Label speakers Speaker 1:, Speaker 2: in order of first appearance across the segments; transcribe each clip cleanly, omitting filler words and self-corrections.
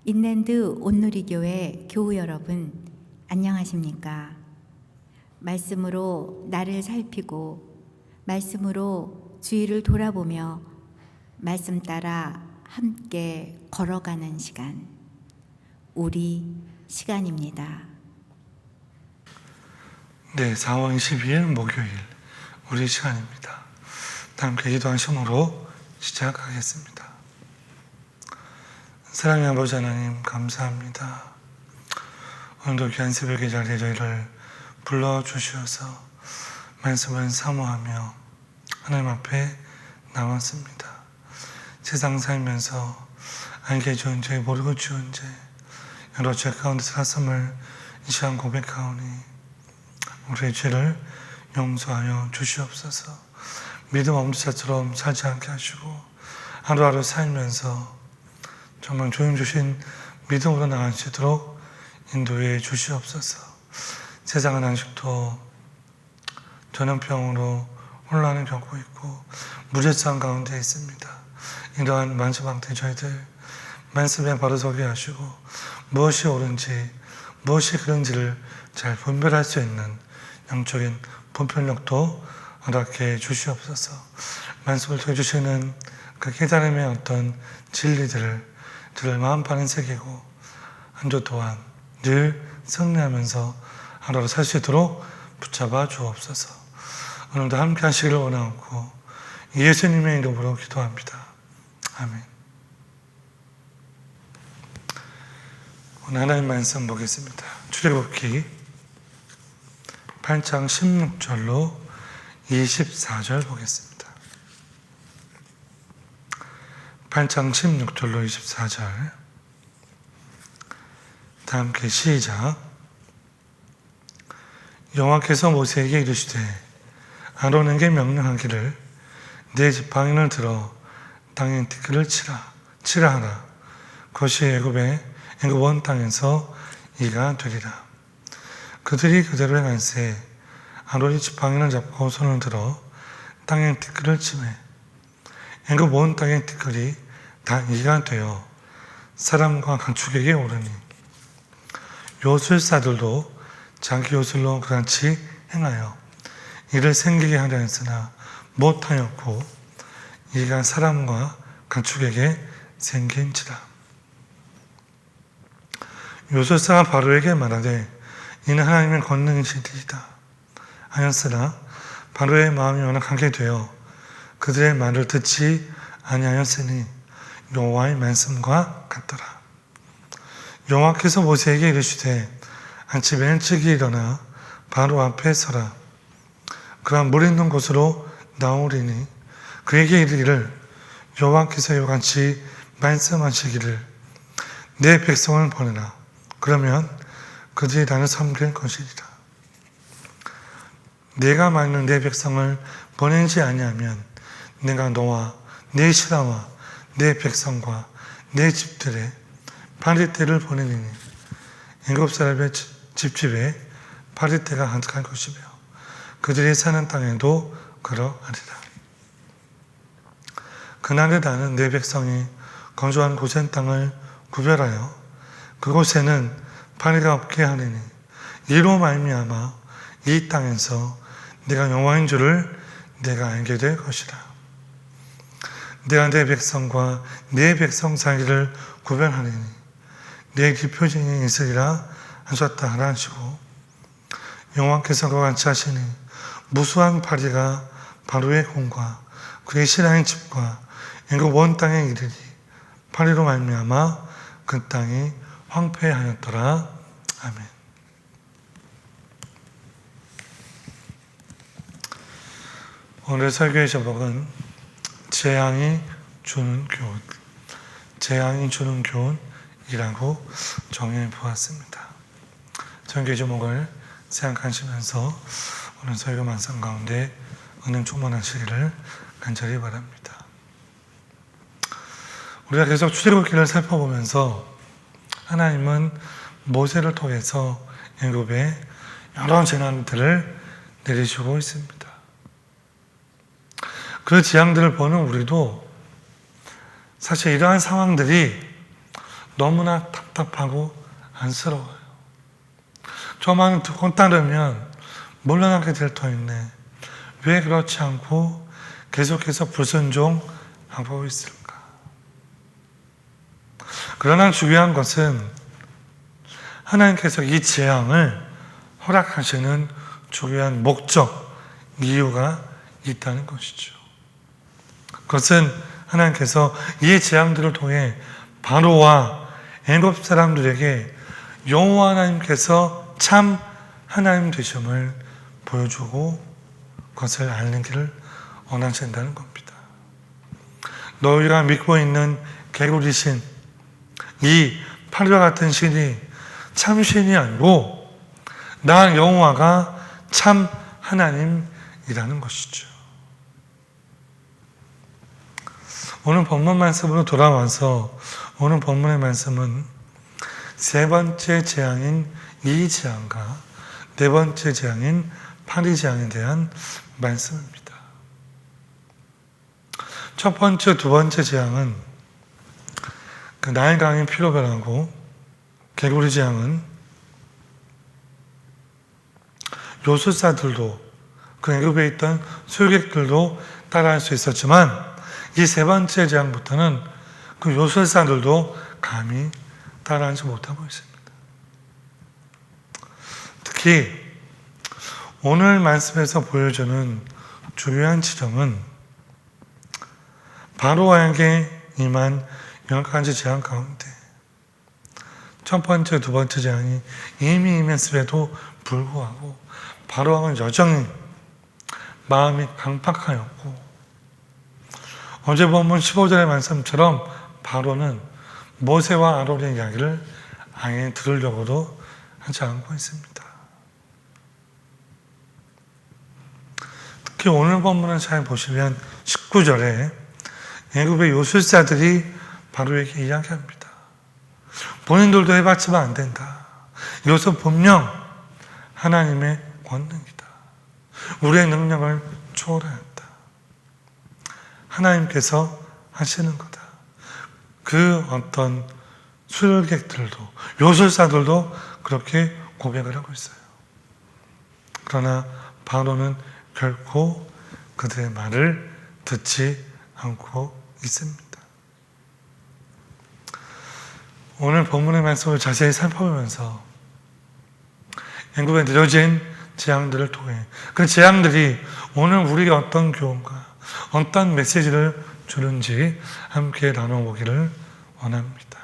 Speaker 1: 인랜드 온누리교회 교우 여러분, 안녕하십니까? 말씀으로 나를 살피고 말씀으로 주위를 돌아보며 말씀 따라 함께 걸어가는 시간, 우리 시간입니다.
Speaker 2: 네, 4월 22일 목요일 우리 시간입니다. 함께 기도한 시험으로 시작하겠습니다. 사랑의 아버지 하나님, 감사합니다. 오늘도 귀한 새벽의 자리에 저희를 불러주시어서 말씀을 사모하며 하나님 앞에 나왔습니다. 세상 살면서 알게 좋은 죄, 모르고 지은 죄, 여러 죄 가운데 살았음을 이 시간 고백하오니 우리의 죄를 용서하여 주시옵소서. 믿음 없는 자처럼 살지 않게 하시고 하루하루 살면서 정말 주님 주신 믿음으로 나갈 수 있도록 인도해 주시옵소서. 세상은 아직도 전염병으로 혼란을 겪고 있고 무질서한 가운데 있습니다. 이러한 만수방태 저희들 말씀에 바로 서게 하시고 무엇이 옳은지 무엇이 그런지를 잘 분별할 수 있는 영적인 분별력도 허락해 주시옵소서. 말씀을 통해 주시는 그 깨달음의 어떤 진리들을 저를 마음판에 새기고 한 주 동안 늘 승리하면서 하루로 살 수 있도록 붙잡아 주옵소서. 오늘도 함께 하시기를 원하옵고 예수님의 이름으로 기도합니다. 아멘. 오늘 하나님 말씀 보겠습니다. 출애굽기 8장 16절로 24절 보겠습니다. 8장 16절로 24절 다 함께 시작. 여호와께서 모세에게 이르시되 아론에게 명령하기를 네 지팡이를 들어 땅에 티끌을 치라 하라. 그것이 애굽 온 땅에서 이가 되리라. 그들이 그대로 행할세 아론이 지팡이를 잡고 손을 들어 땅에 티끌을 치매 애굽 온 땅의 티끌이 다 이가 되어 사람과 가축에게 오르니 요술사들도 자기 요술로 그같이 행하여 이를 생기게 하려 했으나 못하였고 이가 사람과 가축에게 생긴지라. 요술사가 바로에게 말하되 이는 하나님의 권능이시리이다 하였으나 바로의 마음이 워낙 강하게 되어 그들의 말을 듣지 아니하였으니 여호와의 말씀과 같더라. 여호와께서 모세에게 이르시되 아침에 일찍이 일어나 바로 앞에 서라. 그가 물 있는 곳으로 나오리니 그에게 이르기를 여호와께서 이같이 말씀하시기를 내 백성을 보내라. 그러면 그들이 나를 섬길 것이리라. 내가 만일 내 백성을 보내지 아니하면 내가 너와 내 신하와 내 백성과 내 집들에 파리떼를 보내리니 애굽 사람의 집집에 파리떼가 가득할 것이며 그들이 사는 땅에도 그러하리라. 그날에 나는 내 백성이 거주한 고센 땅을 구별하여 그곳에는 파리가 없게 하리니 이로 말미암아 이 땅에서 내가 여호와인 줄을 내가 알게 될 것이라. 내가 내 백성과 내 백성 사이를 구별하리니 내 기표징이 있으리라 하셨다 하라 하시고 여호와께서 그와 같이 하시니 무수한 파리가 바로의 공과 그의 신하의 집과 애굽 온 땅에 이르리 파리로 말미암아 그 땅이 황폐하였더라. 아멘. 오늘 설교의 제목은 재앙이 주는 교훈이라고 정해 보았습니다. 설교 제목을 생각하시면서 오늘 설교 말씀 가운데 은혜 충만하시기를 간절히 바랍니다. 우리가 계속 출애굽기를 살펴보면서 하나님은 모세를 통해서 애굽에 여러 재난들을 내리시고 있습니다. 그 재앙들을 보는 우리도 사실 이러한 상황들이 너무나 답답하고 안쓰러워요. 저만 듣고 따르면 물러나게 될 터인데 왜 그렇지 않고 계속해서 불순종하고 있을까? 그러나 중요한 것은 하나님께서 이 재앙을 허락하시는 중요한 목적, 이유가 있다는 것이죠. 그것은 하나님께서 이 재앙들을 통해 바로와 애굽 사람들에게 여호와 하나님께서 참 하나님 되심을 보여주고 그것을 알리기를 원하신다는 겁니다. 너희가 믿고 있는 개구리 신, 이 파리와 같은 신이 참 신이 아니고 나 여호와가 참 하나님이라는 것이죠. 오늘 본문 말씀으로 돌아와서 오늘 본문의 말씀은 세 번째 재앙인 이 재앙과 네 번째 재앙인 파리 재앙에 대한 말씀입니다. 첫 번째, 두 번째 재앙은 그 나일강이 피로 변하고 개구리 재앙은 요술사들도 그 애굽에 있던 술객들도 따라할 수 있었지만 이 세 번째 재앙부터는 그 요술사들도 감히 따라하지 못하고 있습니다. 특히 오늘 말씀에서 보여주는 중요한 지점은 바로에게 임한 여러 가지 재앙 가운데 첫 번째, 두 번째 재앙이 이미 임했음에도 불구하고 바로왕은 여전히 마음이 강팍하였고 어제 본문 15절의 말씀처럼 바로는 모세와 아론의 이야기를 아예 들으려고도 하지 않고 있습니다. 특히 오늘 본문을 잘 보시면 19절에 애굽의 요술사들이 바로에게 이야기합니다. 본인들도 해봤지만 안 된다. 이것은 분명 하나님의 권능이다. 우리의 능력을 초월하였다. 하나님께서 하시는 거다. 그 어떤 술객들도 요술사들도 그렇게 고백을 하고 있어요. 그러나 바로는 결코 그들의 말을 듣지 않고 있습니다. 오늘 본문의 말씀을 자세히 살펴보면서 애굽에 내려진 재앙들을 통해 그 재앙들이 오늘 우리가 어떤 교훈과 어떤 메시지를 주는지 함께 나눠보기를 원합니다.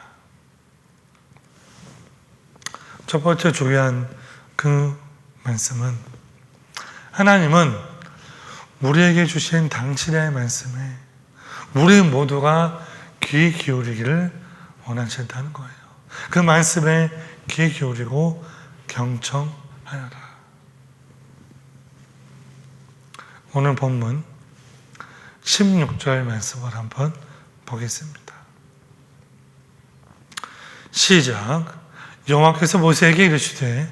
Speaker 2: 첫 번째 중요한 그 말씀은 하나님은 우리에게 주신 당신의 말씀에 우리 모두가 귀 기울이기를 원하신다는 거예요. 그 말씀에 귀 기울이고 경청하여라. 오늘 본문 16절 말씀을 한번 보겠습니다. 시작. 여호와께서 모세에게 이르시되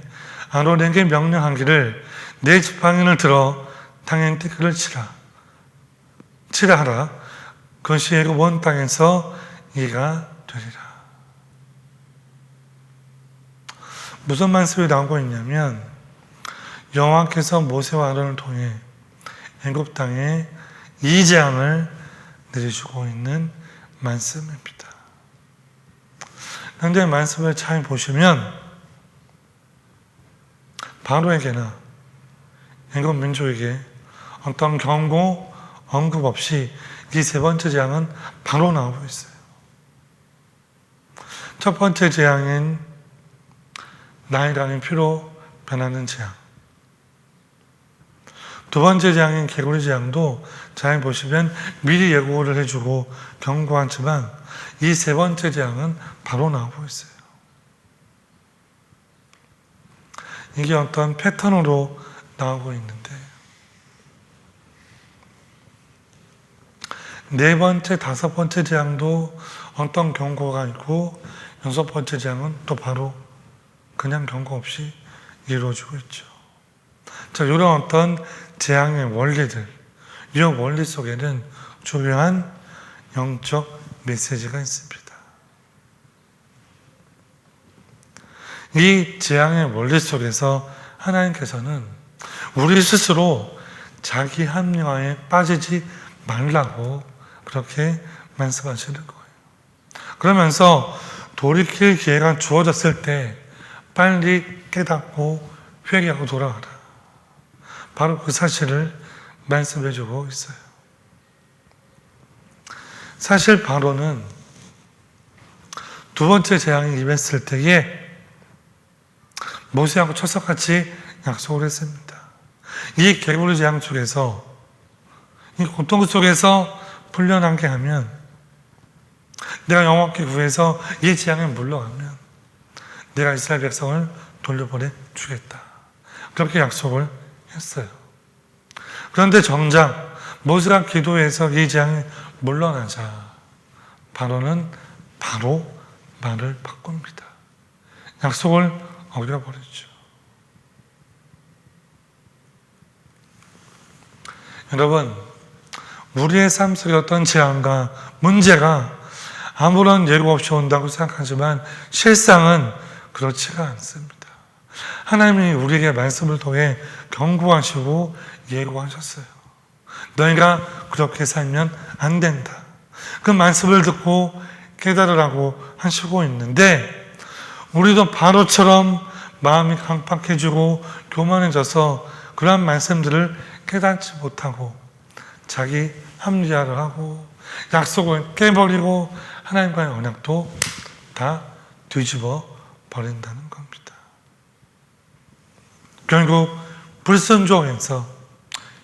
Speaker 2: 아론에게 명령하기를 내 지팡이를 들어 땅에 티끌을 치라 하라. 그것이 애굽 온 땅에서 이가 되리라. 무슨 말씀이 나오고 있냐면 여호와께서 모세와 아론을 통해 애굽 땅에 이 재앙을 내리시고 있는 말씀입니다. 그런데 말씀을 잘 보시면 바로에게나 애굽 민족에게 어떤 경고, 언급 없이 이 세 번째 재앙은 바로 나오고 있어요. 첫 번째 재앙인 나일강이 피로 변하는 재앙. 두 번째 재앙인 개구리 재앙도 잘 보시면 미리 예고를 해주고 경고하지만 이 세 번째 재앙은 바로 나오고 있어요. 이게 어떤 패턴으로 나오고 있는데 네 번째, 다섯 번째 재앙도 어떤 경고가 있고 여섯 번째 재앙은 또 바로 그냥 경고 없이 이루어지고 있죠. 자, 이런 어떤 재앙의 원리들, 이 원리 속에는 중요한 영적 메시지가 있습니다. 이 재앙의 원리 속에서 하나님께서는 우리 스스로 자기 합리화에 빠지지 말라고 그렇게 말씀하시는 거예요. 그러면서 돌이킬 기회가 주어졌을 때 빨리 깨닫고 회개하고 돌아가라. 바로 그 사실을 말씀해 주고 있어요. 사실 바로는 두 번째 재앙이 임했을 때에 모세하고 철석같이 약속을 했습니다. 이 개구리 재앙 속에서, 이 고통 속에서 풀려나게 하면, 내가 영원하게 구해서 이 재앙에 물러가면 내가 이스라엘 백성을 돌려보내 주겠다. 그렇게 약속을 했어요. 그런데 정작 모세가 기도해서 이 재앙에 물러나자 바로는 바로 말을 바꿉니다. 약속을 어겨버리죠. 여러분, 우리의 삶 속에 어떤 재앙과 문제가 아무런 예고 없이 온다고 생각하지만 실상은 그렇지가 않습니다. 하나님이 우리에게 말씀을 통해 경고하시고 예고하셨어요. 너희가 그렇게 살면 안 된다. 그 말씀을 듣고 깨달으라고 하시고 있는데, 우리도 바로처럼 마음이 강팍해지고 교만해져서 그러한 말씀들을 깨닫지 못하고 자기 합리화를 하고 약속을 깨버리고 하나님과의 언약도 다 뒤집어 버린다는 겁니다. 결국 불순종해서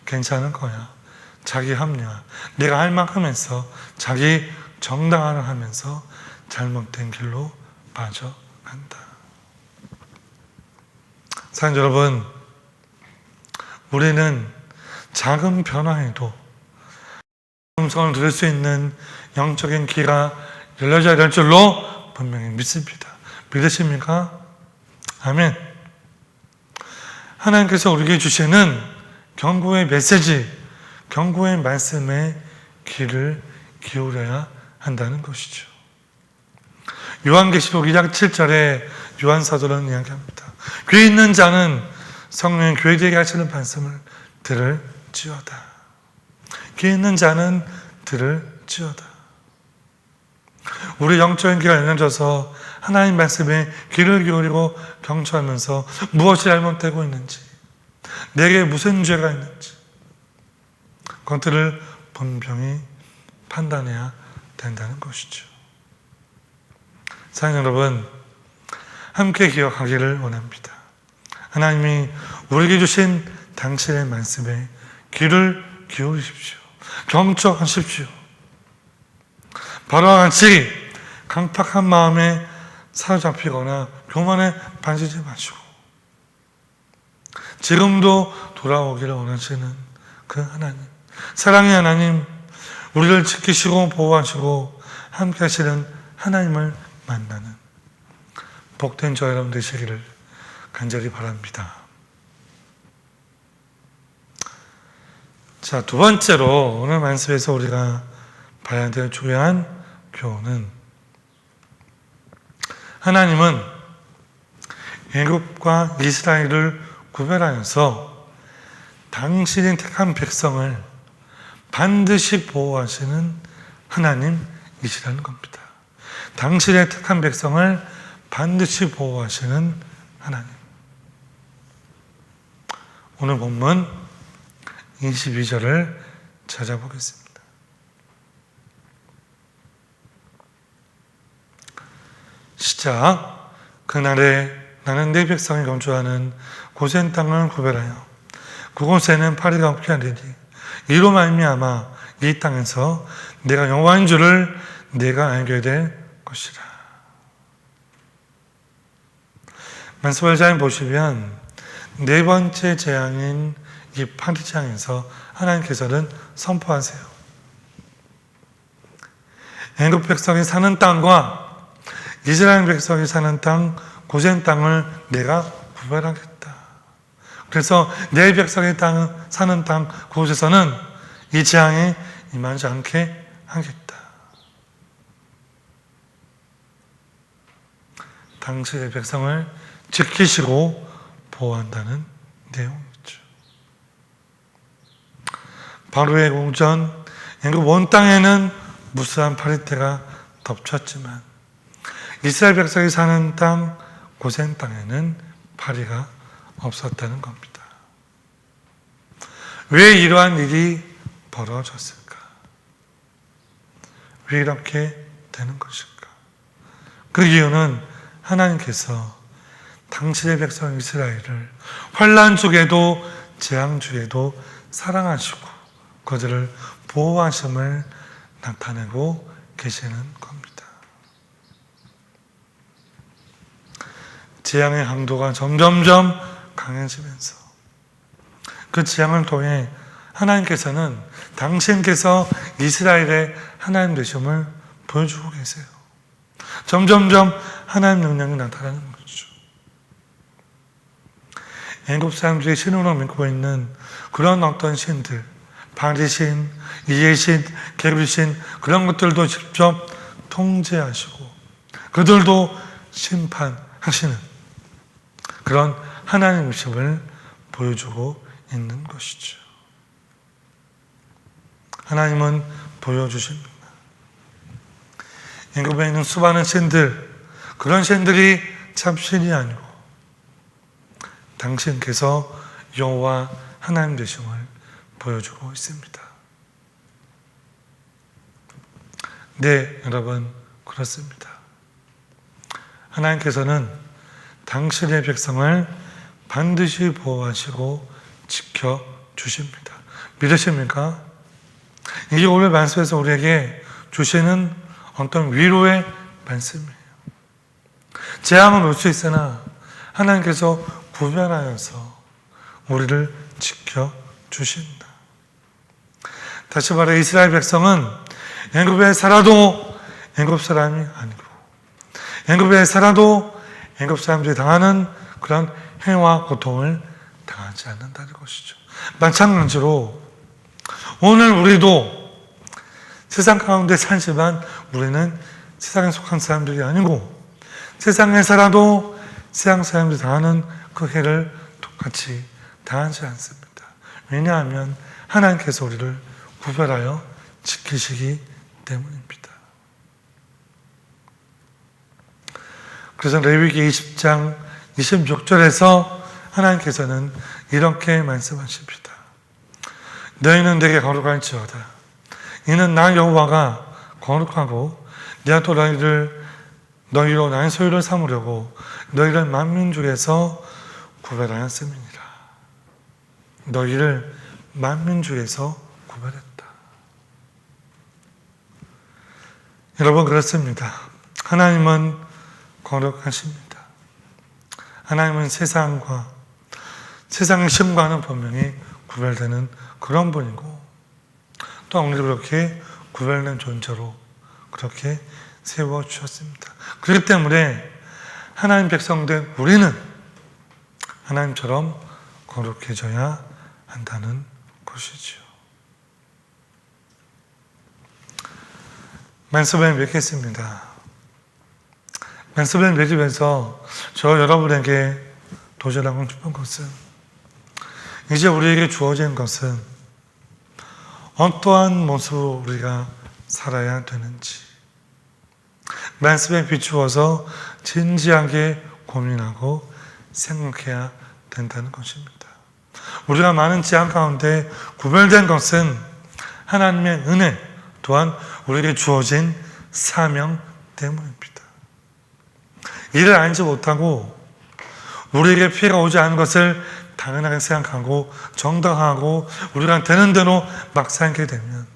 Speaker 2: 괜찮은 거야. 자기 합리화, 내가 할 만큼 해서 자기 정당화를 하면서 잘못된 길로 빠져간다. 사랑하는 여러분, 우리는 작은 변화에도 음성을 들을 수 있는 영적인 귀가 열려져야 될 줄로 분명히 믿습니다. 믿으십니까? 아멘. 하나님께서 우리에게 주시는 경고의 메시지, 경고의 말씀에 귀를 기울여야 한다는 것이죠. 요한계시록 2장 7절에 요한사도는 이야기합니다. 귀 있는 자는 성령이 교회들에게 하시는 말씀을 들을지어다. 귀 있는 자는 들을지어다. 우리 영적인 귀가 열려져서 하나님 말씀에 귀를 기울이고 경청하면서 무엇이 잘못되고 있는지, 내게 무슨 죄가 있는지 그것들을 분명히 판단해야 된다는 것이죠. 사랑하는 여러분, 함께 기억하기를 원합니다. 하나님이 우리에게 주신 당신의 말씀에 귀를 기울이십시오. 경청하십시오. 바로와 같이 강팍한 마음에 사로잡히거나 교만에 빠지지 마시고 지금도 돌아오기를 원하시는 그 하나님, 사랑의 하나님, 우리를 지키시고 보호하시고 함께 하시는 하나님을 만나는 복된 저 여러분 되시기를 간절히 바랍니다. 자, 두 번째로 오늘 말씀에서 우리가 봐야 될 중요한 교훈은, 하나님은 애굽과 이스라엘을 구별하여서 당신의 택한 백성을 반드시 보호하시는 하나님이시라는 겁니다. 당신의 택한 백성을 반드시 보호하시는 하나님. 오늘 본문 22절을 찾아보겠습니다. 시작. 그날에 나는 내 백성이 거주하는 고센 땅을 구별하여 그곳에는 파리가 없게 하리니 이로 말미암아 이 땅에서 내가 여호와인 줄을 내가 알게 될 것이라. 말씀을 잘 보시면 네 번째 재앙인 이 파리 재앙에서 하나님께서는 선포하세요. 애굽 백성이 사는 땅과 이스라엘 백성이 사는 땅, 고센 땅을 내가 구별하겠다. 그래서 내 백성이 사는 땅, 그곳에서는 이 재앙이 임하지 않게 하겠다. 당신의 백성을 지키시고 보호한다는 내용이죠. 바로의 궁전, 애굽 온 땅에는 무수한 파리떼가 덮쳤지만 이스라엘 백성이 사는 땅, 고센 땅에는 파리가 없었다는 겁니다. 왜 이러한 일이 벌어졌을까? 왜 이렇게 되는 것일까? 그 이유는 하나님께서 당신의 백성 이스라엘을 환난 중에도 재앙 중에도 사랑하시고 그들을 보호하심을 나타내고 계시는 겁니다. 재앙의 강도가 점점점 강해지면서 그 재앙을 통해 하나님께서는 당신께서 이스라엘의 하나님 되심을 보여주고 계세요. 점점점 하나님 능력이 나타나는 거죠. 애굽 사람들이 신으로 믿고 있는 그런 어떤 신들, 바리신, 이해신, 게르신 그런 것들도 직접 통제하시고 그들도 심판하시는 그런 하나님이심을 보여주고 있는 것이죠. 하나님은 보여주십니다. 애굽에 있는 수많은 신들, 그런 신들이 참 신이 아니고 당신께서 여호와 하나님 되심을 보여주고 있습니다. 네, 여러분, 그렇습니다. 하나님께서는 당신의 백성을 반드시 보호하시고 지켜주십니다. 믿으십니까? 이게 오늘 말씀에서 우리에게 주시는 어떤 위로의 말씀이에요. 재앙은 올 수 있으나 하나님께서 구별하여서 우리를 지켜주신다. 다시 말해 이스라엘 백성은 애굽에 살아도 애굽 사람이 아니고 애굽에 살아도 애굽 사람들이 당하는 그런 해와 고통을 당하지 않는다는 것이죠. 마찬가지로 오늘 우리도 세상 가운데 살지만 우리는 세상에 속한 사람들이 아니고 세상에 살아도 세상 사람들이 당하는 그 해를 똑같이 당하지 않습니다. 왜냐하면 하나님께서 우리를 구별하여 지키시기 때문입니다. 그래서 레위기 20장 26절에서 하나님께서는 이렇게 말씀하십니다. 너희는 내게 거룩할지어다. 이는 나 여호와가 거룩하고 내가 또 너희로 나의 소유를 삼으려고 너희를 만민 중에서 구별하였음이니라. 너희를 만민 중에서 구별했다. 여러분 그렇습니다. 하나님은 거룩하십니다. 하나님은 세상의 신과는 분명히 구별되는 그런 분이고 또 우리를 그렇게 구별된 존재로 그렇게 세워주셨습니다. 그렇기 때문에 하나님 백성된 우리는 하나님처럼 거룩해져야 한다는 것이지요. 말씀을 맺겠습니다. 말씀을 맺으면서 저 여러분에게 도전하고 싶은 것은 이제 우리에게 주어진 것은 어떠한 모습으로 우리가 살아야 되는지 말씀에 비추어서 진지하게 고민하고 생각해야 된다는 것입니다. 우리가 많은 재앙 가운데 구별된 것은 하나님의 은혜 또한 우리에게 주어진 사명 때문입니다. 이를 알지 못하고 우리에게 피해가 오지 않은 것을 당연하게 생각하고 정당하고 우리가 되는 대로 막 살게 되면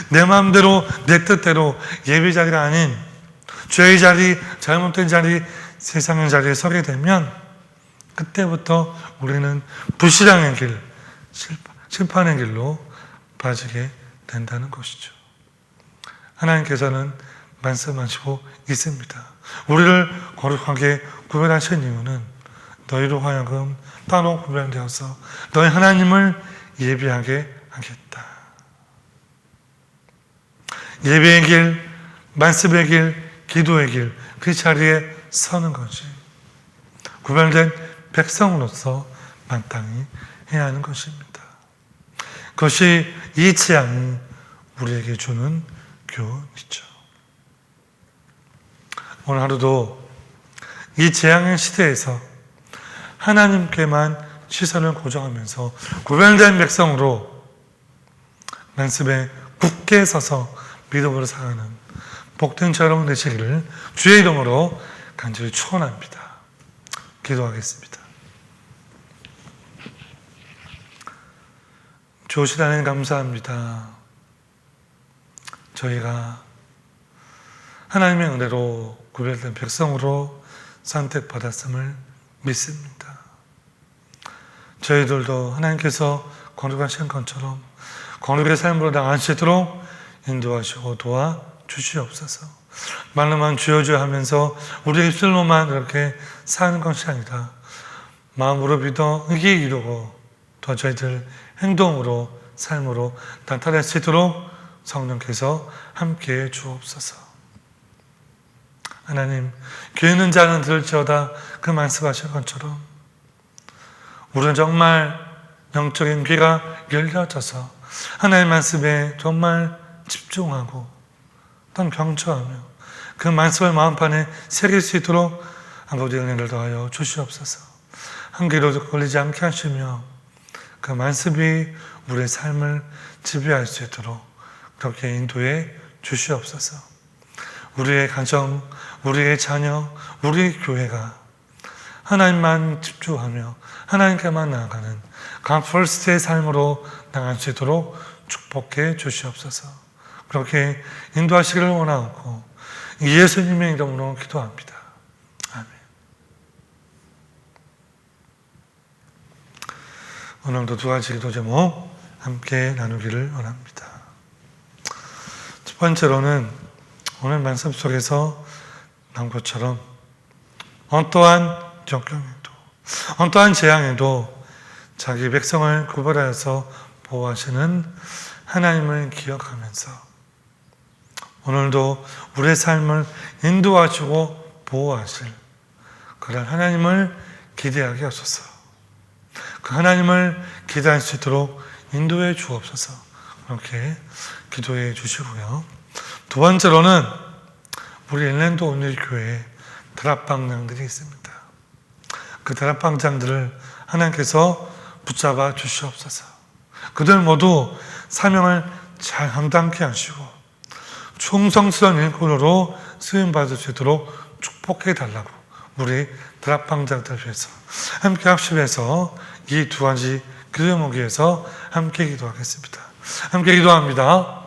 Speaker 2: 내 마음대로 내 뜻대로 예배 자리가 아닌 죄의 자리, 잘못된 자리, 세상의 자리에 서게 되면 그때부터 우리는 불신앙의 길, 심판의 길로 빠지게 된다는 것이죠. 하나님께서는 말씀하시고 있습니다. 우리를 거룩하게 구별하신 이유는 너희로 하여금 따로 구별되어서 너희 하나님을 예배하게 하겠다. 예배의 길, 말씀의 길, 기도의 길, 그 자리에 서는 것이 구별된 백성으로서 마땅히 해야 하는 것입니다. 그것이 이 재앙이 우리에게 주는 교훈이죠. 오늘 하루도 이 재앙의 시대에서 하나님께만 시선을 고정하면서 구별된 백성으로 말씀에 굳게 서서 믿음으로 살아가는 복된 저여러분 되시기를 주의 이름으로 간절히 축원합니다. 기도하겠습니다. 주오신 하나님 감사합니다. 저희가 하나님의 은혜로 구별된 백성으로 선택받았음을 믿습니다. 저희들도 하나님께서 거룩하신 것처럼 거룩의 삶으로 나아갈 수 있도록 인도하시고 도와주시옵소서. 말로만 주여 주여 하면서 우리 입술로만 이렇게 사는 것이 아니라 마음으로 믿어 의에 이루고 또 저희들 행동으로 삶으로 나타낼 수 있도록 성령께서 함께해 주옵소서. 하나님, 귀 있는 자는 들을지어다 그 말씀하신 것처럼 우리는 정말 영적인 귀가 열려져서 하나님의 말씀에 정말 집중하고 또한 경청하며 그 말씀을 마음판에 새길 수 있도록 아버지 은혜를 더하여 주시옵소서. 한 귀로 걸리지 않게 하시며 그 말씀이 우리의 삶을 지배할 수 있도록 그렇게 인도해 주시옵소서. 우리의 가정, 우리의 자녀, 우리의 교회가 하나님만 집중하며 하나님께만 나아가는 God first의 삶으로 나갈 수 있도록 축복해 주시옵소서. 그렇게 인도하시기를 원하고 예수님의 이름으로 기도합니다. 아멘. 오늘도 두 가지 기도 제목 함께 나누기를 원합니다. 첫 번째로는 오늘 말씀 속에서 나온 것처럼 어떠한 역경에도 어떠한 재앙에도 자기 백성을 구별하여서 보호하시는 하나님을 기억하면서 오늘도 우리의 삶을 인도하시고 보호하실 그런 하나님을 기대하게 하소서. 그 하나님을 기대할 수 있도록 인도해 주옵소서. 그렇게 기도해 주시고요. 두 번째로는 우리 일랜드 온누리교회에 다락방장들이 있습니다. 그 다락방장들을 하나님께서 붙잡아 주시옵소서. 그들 모두 사명을 잘 감당케 하시고 충성스러운 일꾼으로 쓰임받을 수 있도록 축복해 달라고 우리 다락방장들 위해서 함께 합심해서 이 두 가지 기도 제목 위해서 함께 기도하겠습니다. 함께 기도합니다.